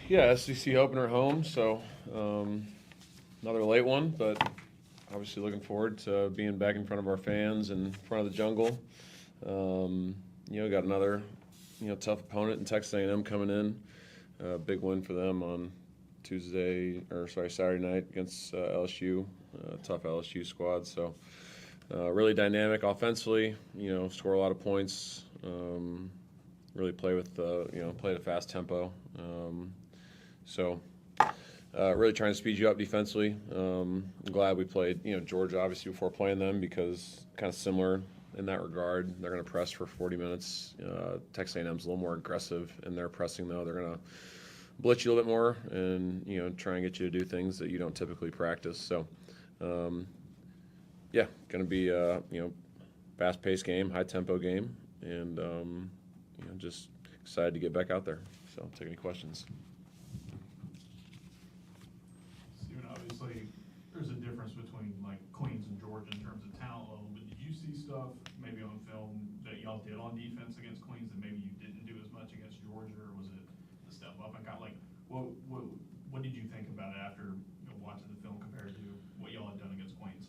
Yeah, SEC opener home, so another late one, but obviously looking forward to being back in front of our fans and in front of the jungle. Got another tough opponent in Texas A&M coming in. Big win for them on Saturday night against LSU. Tough LSU squad, so really dynamic offensively. Score a lot of points. Really play with play at a fast tempo. Really trying to speed you up defensively. I'm glad we played, Georgia obviously before playing them because kind of similar in that regard. They're going to press for 40 minutes. Texas A&M's a little more aggressive in their pressing though. They're going to blitz you a little bit more and try and get you to do things that you don't typically practice. So, going to be fast-paced game, high-tempo game, and just excited to get back out there. So, I'll take any questions. Obviously, there's a difference between like Queens and Georgia in terms of talent level, but did you see stuff maybe on film that y'all did on defense against Queens that maybe you didn't do as much against Georgia, or was it the step up? And kind of like, what did you think about it after watching the film compared to what y'all had done against Queens?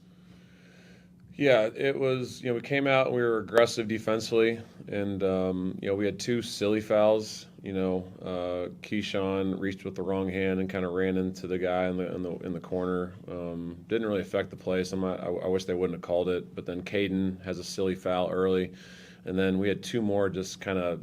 Yeah, it was, we came out and we were aggressive defensively, and, we had two silly fouls. Keyshawn reached with the wrong hand and kind of ran into the guy in the corner. Didn't really affect the play, so I wish they wouldn't have called it. But then Caden has a silly foul early, and then we had two more just kind of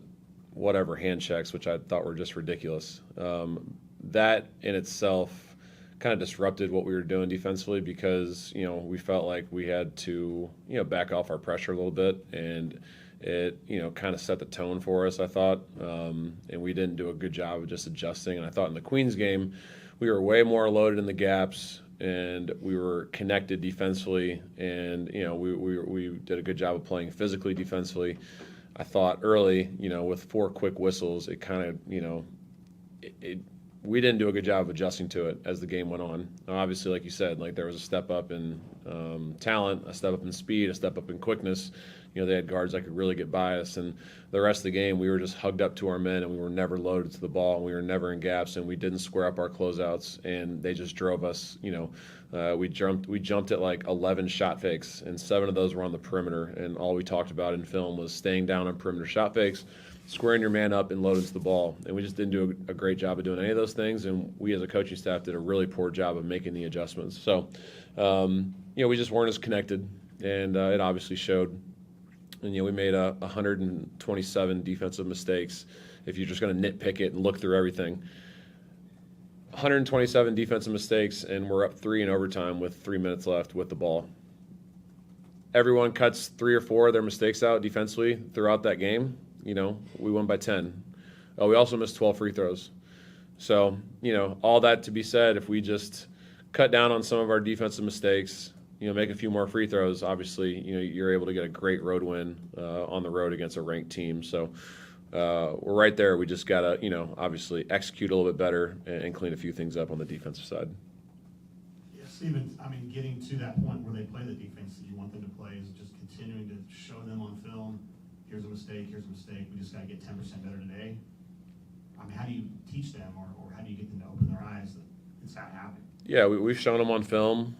whatever hand checks, which I thought were just ridiculous. That in itself kind of disrupted what we were doing defensively because, we felt like we had to, back off our pressure a little bit, and it, kind of set the tone for us, I thought, and we didn't do a good job of just adjusting. And I thought in the Queens game, we were way more loaded in the gaps, and we were connected defensively, and, we did a good job of playing physically defensively. I thought early, with 4 quick whistles, it kind of, we didn't do a good job of adjusting to it as the game went on. Obviously, like you said, there was a step up in talent, a step up in speed, a step up in quickness. They had guards that could really get by us, and the rest of the game we were just hugged up to our men, and we were never loaded to the ball, and we were never in gaps, and we didn't square up our closeouts, and they just drove us. We jumped at like 11 shot fakes, and 7 of those were on the perimeter, and all we talked about in film was staying down on perimeter shot fakes, squaring your man up and loading to the ball. And we just didn't do a great job of doing any of those things, and we as a coaching staff did a really poor job of making the adjustments. So, we just weren't as connected, and it obviously showed. And, we made 127 defensive mistakes if you're just going to nitpick it and look through everything. 127 defensive mistakes, and we're up 3 in overtime with 3 minutes left with the ball. Everyone cuts 3 or 4 of their mistakes out defensively throughout that game. We won by 10. We also missed 12 free throws. So, all that to be said, if we just cut down on some of our defensive mistakes, make a few more free throws, obviously, you're able to get a great road win on the road against a ranked team. So we're right there. We just got to, obviously execute a little bit better and clean a few things up on the defensive side. Yeah, Steven, getting to that point where they play the defense that you want them to play is just continuing to show them on film, here's a mistake, we just got to get 10% better today. How do you teach them or how do you get them to open their eyes that it's not happening? Yeah, we've shown them on film.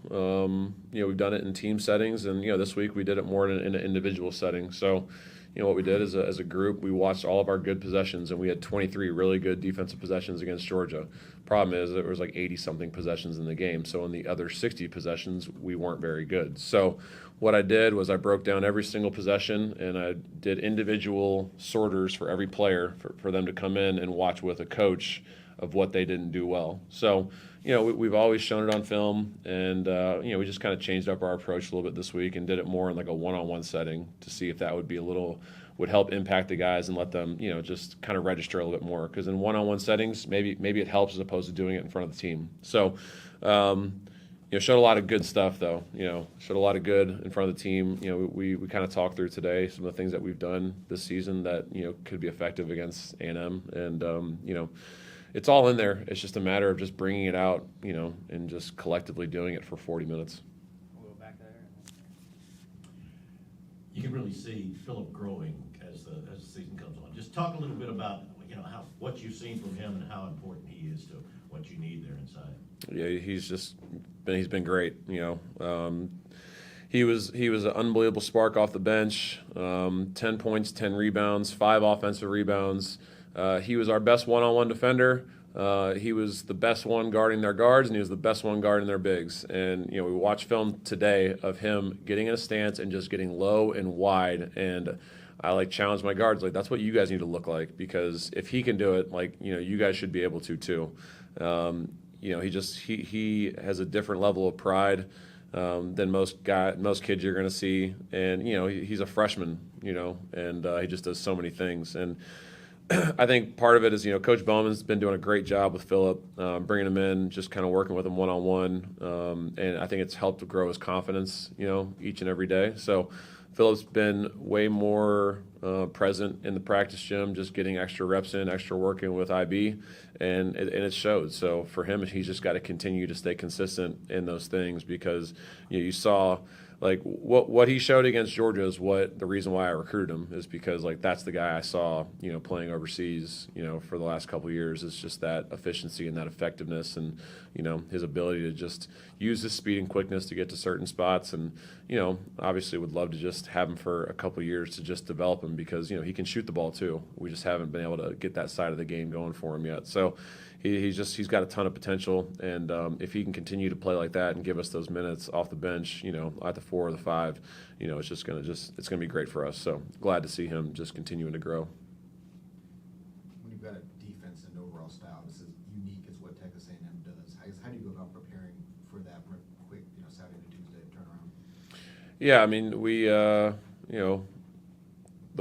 We've done it in team settings, and this week we did it more in an individual setting. So, what we did as a group, we watched all of our good possessions, and we had 23 really good defensive possessions against Georgia. Problem is, there was like 80-something possessions in the game. So in the other 60 possessions, we weren't very good. So what I did was I broke down every single possession, and I did individual sorters for every player for them to come in and watch with a coach of what they didn't do well. So, we've always shown it on film, and, we just kind of changed up our approach a little bit this week and did it more in like a one-on-one setting to see if that would help impact the guys and let them, just kind of register a little bit more. Because in one-on-one settings, maybe it helps as opposed to doing it in front of the team. So, showed a lot of good stuff, though. Showed a lot of good in front of the team. We kind of talked through today some of the things that we've done this season that, could be effective against A&M. And, it's all in there. It's just a matter of just bringing it out, and just collectively doing it for 40 minutes. We'll go back there. You can really see Phillip growing as the season comes on. Just talk a little bit about what you've seen from him and how important he is to what you need there inside. Yeah, he's been great. He was an unbelievable spark off the bench. 10 points, 10 rebounds, 5 offensive rebounds. He was our best one-on-one defender. He was the best one guarding their guards, and he was the best one guarding their bigs. And we watched film today of him getting in a stance and just getting low and wide. And I challenge my guards, that's what you guys need to look like, because if he can do it, you guys should be able to too. He has a different level of pride than most kids you're going to see, and he's a freshman, and he just does so many things. And I think part of it is Coach Bowman's been doing a great job with Philip, bringing him in, just kind of working with him one-on-one, and I think it's helped to grow his confidence, each and every day. So Philip's been way more present in the practice gym, just getting extra reps in, extra working with IB, and it shows. So for him, he's just got to continue to stay consistent in those things, because you saw what he showed against Georgia is the reason why I recruited him, is because that's the guy I saw playing overseas for the last couple of years. It's just that efficiency and that effectiveness, and his ability to just use his speed and quickness to get to certain spots. And obviously would love to just have him for a couple of years to just develop him, because he can shoot the ball too. We just haven't been able to get that side of the game going for him yet. So he's got a ton of potential, and if he can continue to play like that and give us those minutes off the bench, at the 4 or the 5, it's gonna be great for us. So glad to see him just continuing to grow. When you've got a defense and overall style that's as unique as what Texas A&M does, how do you go about preparing for that quick, Saturday to Tuesday turnaround? Yeah, I mean, we the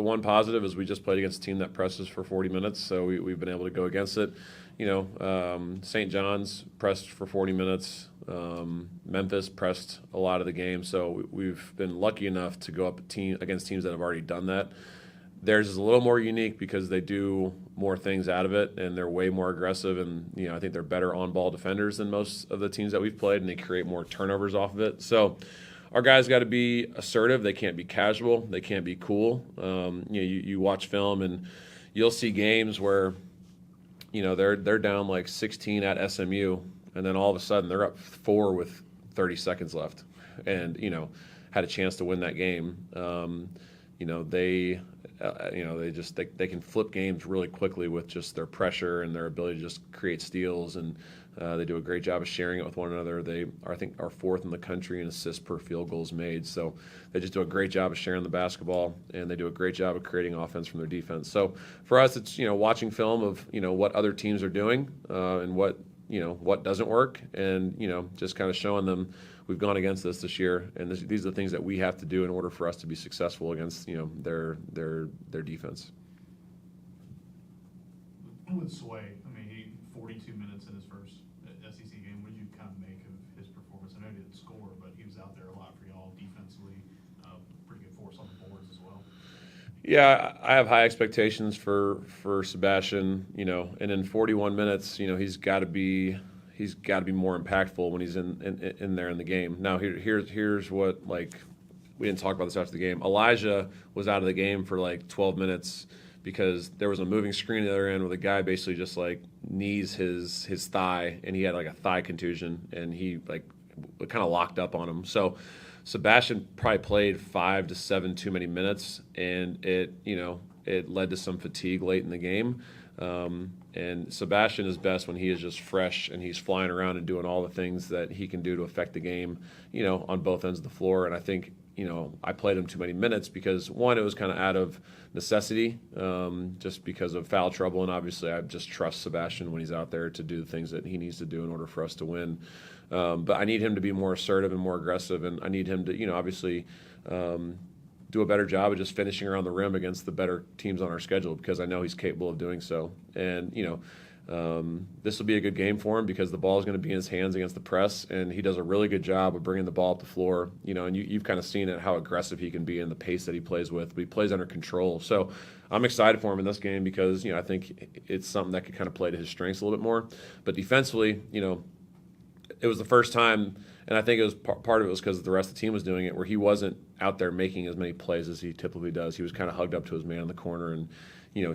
one positive is we just played against a team that presses for 40 minutes, so we've been able to go against it. St. John's pressed for 40 minutes. Memphis pressed a lot of the game, so we've been lucky enough to go up against teams that have already done that. Theirs is a little more unique because they do more things out of it, and they're way more aggressive, and I think they're better on-ball defenders than most of the teams that we've played, and they create more turnovers off of it. So our guys got to be assertive. They can't be casual. They can't be cool. You watch film, and you'll see games where they're down 16 at SMU, and then all of a sudden they're up 4 with 30 seconds left, and had a chance to win that game. They can flip games really quickly with just their pressure and their ability to just create steals, and they do a great job of sharing it with one another. They are, I think, are 4th in the country in assists per field goals made. So they just do a great job of sharing the basketball, and they do a great job of creating offense from their defense. So for us, it's watching film of what other teams are doing and what doesn't work, and just kind of showing them we've gone against this year, and these are the things that we have to do in order for us to be successful against their defense. With Sway, he 42 minutes in his first SEC game. What did you kind of make of his performance? I know he didn't score, but he was out there a lot for y'all defensively. Pretty good force on the boards as well. Yeah, I have high expectations for Sebastian. And in 41 minutes, he's got to be more impactful when he's in there in the game. Now here's what we didn't talk about this after the game. Elijah was out of the game for 12 minutes. Because there was a moving screen at the other end where the guy basically just knees his thigh, and he had a thigh contusion, and he kind of locked up on him. So Sebastian probably played 5 to 7 too many minutes, and it led to some fatigue late in the game. And Sebastian is best when he is just fresh and he's flying around and doing all the things that he can do to affect the game, on both ends of the floor. And I think I played him too many minutes because, one, it was kind of out of necessity, just because of foul trouble, and obviously I just trust Sebastian when he's out there to do the things that he needs to do in order for us to win. But I need him to be more assertive and more aggressive, and I need him to, obviously do a better job of just finishing around the rim against the better teams on our schedule, because I know he's capable of doing so. And, this will be a good game for him because the ball is going to be in his hands against the press, and he does a really good job of bringing the ball up the floor. And you've kind of seen it, how aggressive he can be and the pace that he plays with. But he plays under control. So I'm excited for him in this game because, I think it's something that could kind of play to his strengths a little bit more. But defensively, it was the first time, and I think it was part of it was because the rest of the team was doing it, where he wasn't out there making as many plays as he typically does. He was kind of hugged up to his man in the corner, and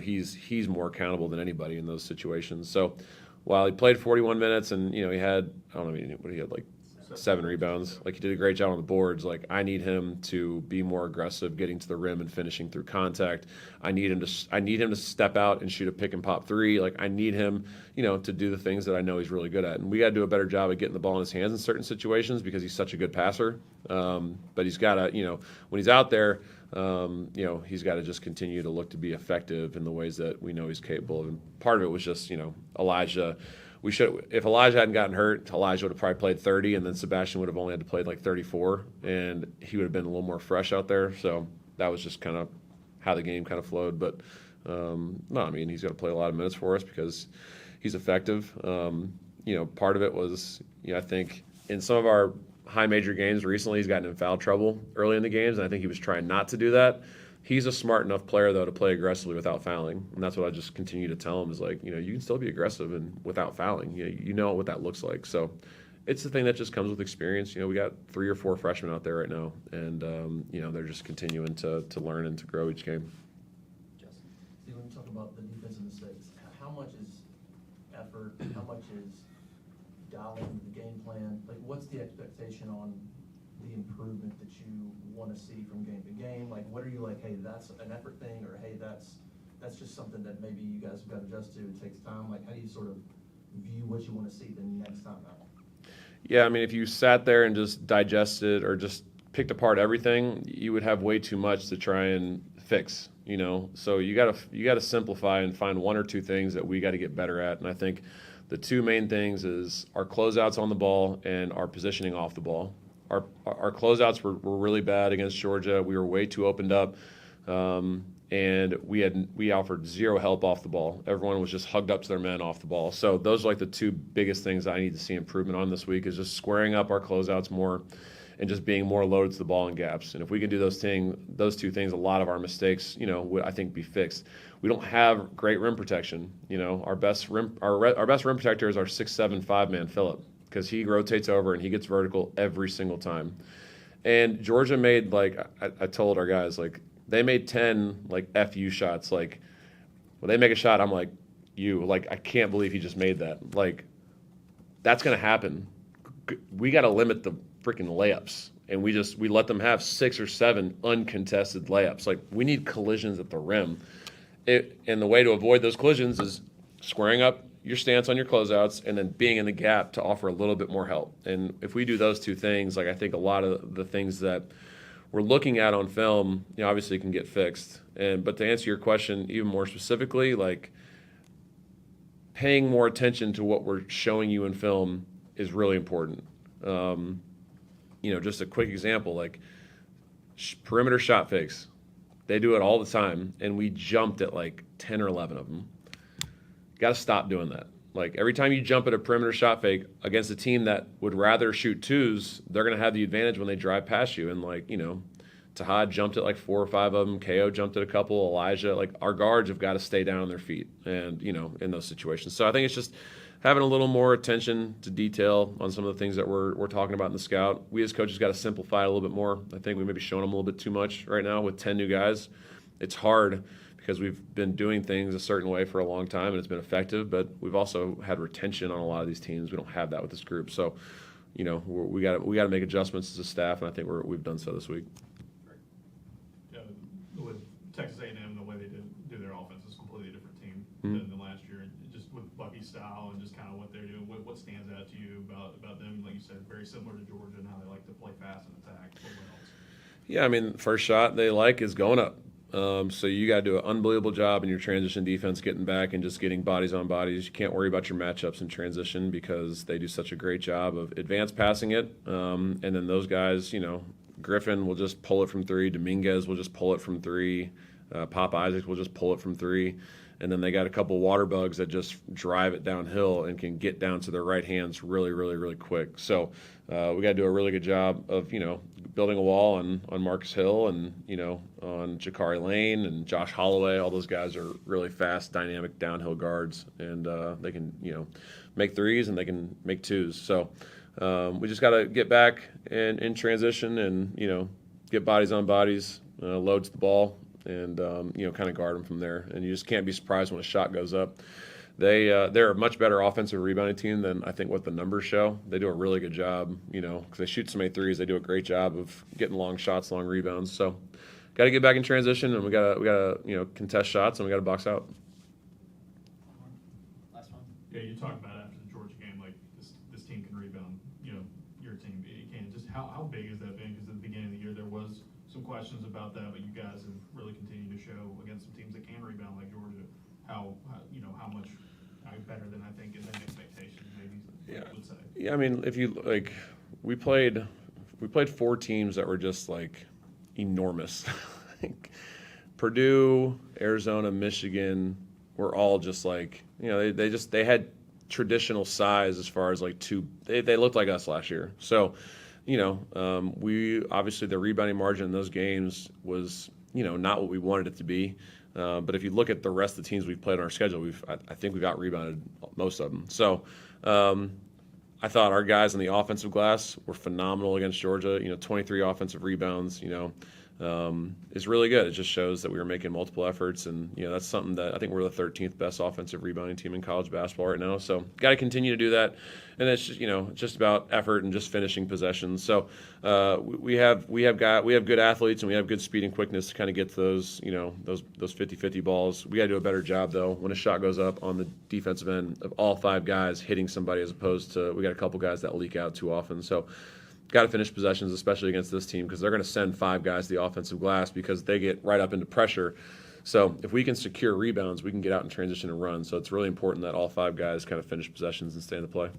he's more accountable than anybody in those situations. So while he played 41 minutes and, he had, I don't know, what he had, like 7 rebounds. Like, he did a great job on the boards. Like, I need him to be more aggressive, getting to the rim and finishing through contact. I need him to step out and shoot a pick and pop 3. Like, I need him, to do the things that I know he's really good at. And we got to do a better job of getting the ball in his hands in certain situations because he's such a good passer. But he's got to, when he's out there, he's got to just continue to look to be effective in the ways that we know he's capable of. And part of it was just, Elijah. If Elijah hadn't gotten hurt, Elijah would have probably played 30, and then Sebastian would have only had to play like 34, and he would have been a little more fresh out there. So that was just kind of how the game kind of flowed. But no, I mean, he's got to play a lot of minutes for us because he's effective. Part of it was, I think in some of our high major games recently, he's gotten in foul trouble early in the games, and I think he was trying not to do that. He's a smart enough player, though, to play aggressively without fouling, and that's what I just continue to tell him is like, you can still be aggressive and without fouling. You know what that looks like. So it's the thing that just comes with experience. We got 3 or 4 freshmen out there right now, and they're just continuing to learn and to grow each game. Justin, see, when you talk about the defensive mistakes, how much is effort? How much is dialing into the game plan? Like, what's the expectation on the improvement that you want to see from game to game? Like, what are you like, hey, that's an effort thing, or hey, that's just something that maybe you guys have got to adjust to, it takes time? Like, how do you sort of view what you want to see the next time out? Yeah, I mean, if you sat there and just digested or just picked apart everything, you would have way too much to try and fix, So you gotta simplify and find 1 or 2 things that we got to get better at. And I think the 2 main things is our closeouts on the ball and our positioning off the ball. Our closeouts were really bad against Georgia. We were way too opened up, and we offered 0 help off the ball. Everyone was just hugged up to their men off the ball. So those are like the 2 biggest things I need to see improvement on this week is just squaring up our closeouts more and just being more loaded to the ball in gaps. And if we can do those 2 things, a lot of our mistakes, would, I think, be fixed. We don't have great rim protection. Our best rim protector is our 6'7" 5-man Phillip, because he rotates over and he gets vertical every single time. And Georgia made, like, I told our guys, like, they made 10, like, FU shots. Like, when they make a shot, I'm like, I can't believe he just made that. Like, that's going to happen. We got to limit the freaking layups. And we let them have 6 or 7 uncontested layups. Like, we need collisions at the rim. And the way to avoid those collisions is squaring up your stance on your closeouts and then being in the gap to offer a little bit more help. And if we do those 2 things, like, I think a lot of the things that we're looking at on film, obviously can get fixed. But to answer your question even more specifically, like, paying more attention to what we're showing you in film is really important. Just a quick example, like perimeter shot fakes. They do it all the time, and we jumped at like 10 or 11 of them. Got to stop doing that. Like, every time you jump at a perimeter shot fake against a team that would rather shoot 2s, they're going to have the advantage when they drive past you. And, like, Tahad jumped at like 4 or 5 of them. KO jumped at a couple. Elijah, like, our guards have got to stay down on their feet and, in those situations. So I think it's just having a little more attention to detail on some of the things that we're talking about in the scout. We as coaches got to simplify it a little bit more. I think we may be showing them a little bit too much right now with 10 new guys. It's hard because we've been doing things a certain way for a long time and it's been effective, but we've also had retention on a lot of these teams. We don't have that with this group. So, we got to make adjustments as a staff, and I think we've done so this week. Yeah, with Texas A&M, the way they do their offense is a completely different team Mm-hmm. than last year. Just with Bucky's style and just kind of what they're doing, what stands out to you about them? Like you said, very similar to Georgia and how they like to play fast and attack. What else? Yeah, I mean, first shot they like is going up. So you got to do an unbelievable job in your transition defense, getting back and just getting bodies on bodies. You can't worry about your matchups in transition because they do such a great job of advanced passing it. And then those guys, Griffin will just pull it from 3. Dominguez will just pull it from 3. Pop Isaac will just pull it from 3. And then they got a couple water bugs that just drive it downhill and can get down to their right hands really, really, really quick. So we got to do a really good job of, building a wall on Marcus Hill and, on Jakari Lane and Josh Holloway. All those guys are really fast, dynamic downhill guards, and they can, make 3s and they can make 2s. So we just got to get back and in transition and, get bodies on bodies, load to the ball, and kind of guard them from there. And you just can't be surprised when a shot goes up. they're a much better offensive rebounding team than I think what the numbers show. They do a really good job, because they shoot so many threes. They do a great job of getting long shots, long rebounds. So, got to get back in transition, and we got to contest shots, and we got to box out. Last one. Yeah, you talked about after the Georgia game, like this team can rebound, your team, it can. Just how big has that been? Because at the beginning of the year, there was some questions about that, but you guys have really continued to show against some teams that can rebound like Georgia, how much better than I think is an expectation, maybe Yeah. would say. Yeah, I mean, if you we played 4 teams that were just like enormous. Like Purdue, Arizona, Michigan were all just like they had traditional size as far as like they looked like us last year. So, we obviously the rebounding margin in those games was not what we wanted it to be. But if you look at the rest of the teams we've played on our schedule, I think we've out rebounded most of them. So I thought our guys on the offensive glass were phenomenal against Georgia. 23 offensive rebounds. Is really good. It just shows that we were making multiple efforts, and that's something that I think we're the 13th best offensive rebounding team in college basketball right now. So got to continue to do that, and it's just about effort and just finishing possessions. So we have good athletes, and we have good speed and quickness to kind of get to those 50-50 balls. We got to do a better job though when a shot goes up on the defensive end of all 5 guys hitting somebody, as opposed to we got a couple guys that leak out too often. So got to finish possessions, especially against this team, because they're going to send 5 guys to the offensive glass because they get right up into pressure. So if we can secure rebounds, we can get out in transition and run. So it's really important that all 5 guys kind of finish possessions and stay in the play.